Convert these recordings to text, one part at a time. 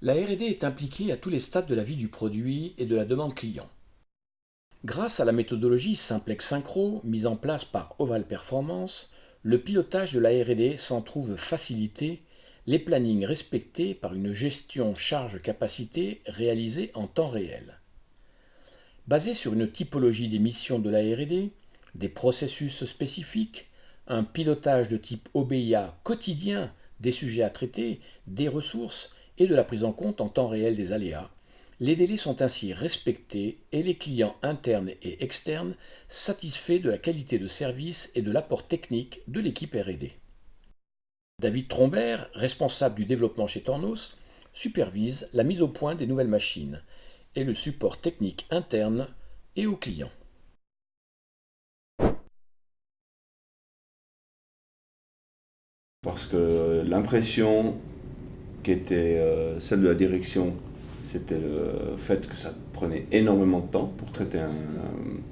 La R&D est impliquée à tous les stades de la vie du produit et de la demande client. Grâce à la méthodologie Simplex Synchro, mise en place par Oval Performance, le pilotage de la R&D s'en trouve facilité, les plannings respectés par une gestion charge-capacité réalisée en temps réel. Basée sur une typologie des missions de la R&D, des processus spécifiques, un pilotage de type OBIA quotidien des sujets à traiter, des ressources et de la prise en compte en temps réel des aléas, les délais sont ainsi respectés et les clients internes et externes satisfaits de la qualité de service et de l'apport technique de l'équipe R&D. David Trombert, responsable du développement chez Tornos, supervise la mise au point des nouvelles machines et le support technique interne et aux clients. Parce que l'impression qui était celle de la direction, c'était le fait que ça prenait énormément de temps pour traiter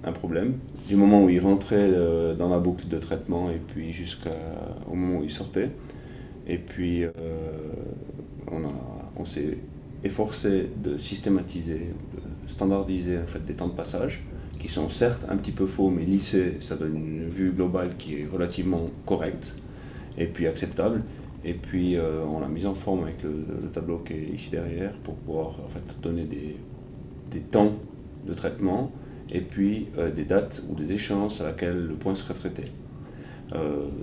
un problème. Du moment où il rentrait dans la boucle de traitement et puis jusqu'au moment où il sortait. Et puis on s'est efforcé de systématiser, de standardiser en fait, des temps de passage qui sont certes un petit peu faux, mais lissés, ça donne une vue globale qui est relativement correcte et puis acceptable. Et puis on l'a mis en forme avec le tableau qui est ici derrière pour pouvoir en fait, donner des temps de traitement et puis des dates ou des échéances à laquelle le point serait traité.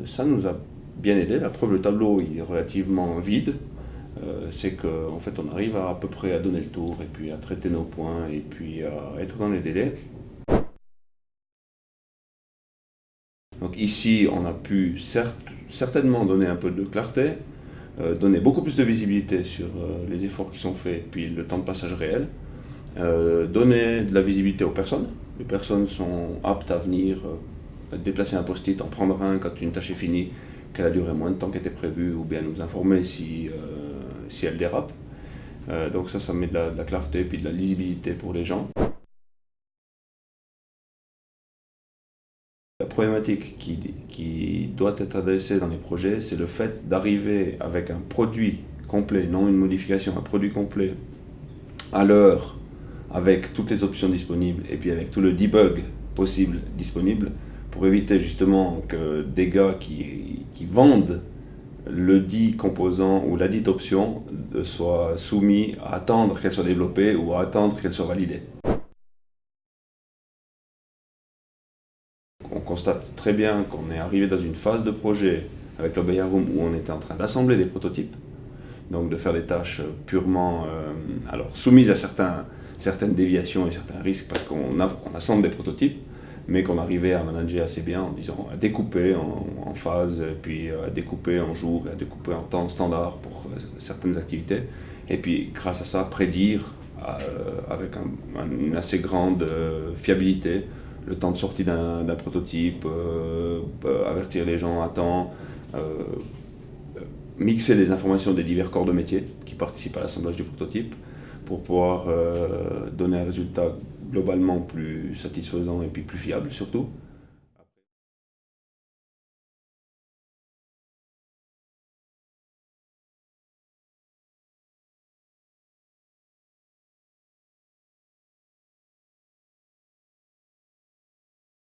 Ça nous a bien aidé. La preuve, le tableau il est relativement vide. C'est qu'en fait, on arrive à peu près à donner le tour et puis à traiter nos points et puis à être dans les délais. Donc ici, on a pu certainement donner un peu de clarté, donner beaucoup plus de visibilité sur les efforts qui sont faits, puis le temps de passage réel, donner de la visibilité aux personnes. Les personnes sont aptes à venir déplacer un post-it, en prendre un quand une tâche est finie, qu'elle a duré moins de temps qu'était prévu, ou bien nous informer si elle dérape. Donc ça met de la clarté puis de la lisibilité pour les gens. La problématique qui doit être adressée dans les projets, c'est le fait d'arriver avec un produit complet, non une modification, un produit complet à l'heure, avec toutes les options disponibles et puis avec tout le debug possible disponible, pour éviter justement que des gars qui vendent le dit composant ou la dite option soit soumis à attendre qu'elle soit développée ou à attendre qu'elle soit validée. On constate très bien qu'on est arrivé dans une phase de projet avec le Bayer Room où on était en train d'assembler des prototypes, donc de faire des tâches purement soumises à certaines déviations et certains risques parce qu'on assemble des prototypes, mais qu'on arrivait à manager assez bien en disant à découper en phases, puis à découper en jours, à découper en temps standard pour certaines activités, et puis grâce à ça prédire avec une assez grande fiabilité le temps de sortie d'un prototype, avertir les gens à temps, mixer les informations des divers corps de métier qui participent à l'assemblage du prototype pour pouvoir donner un résultat globalement plus satisfaisant et puis plus fiable surtout.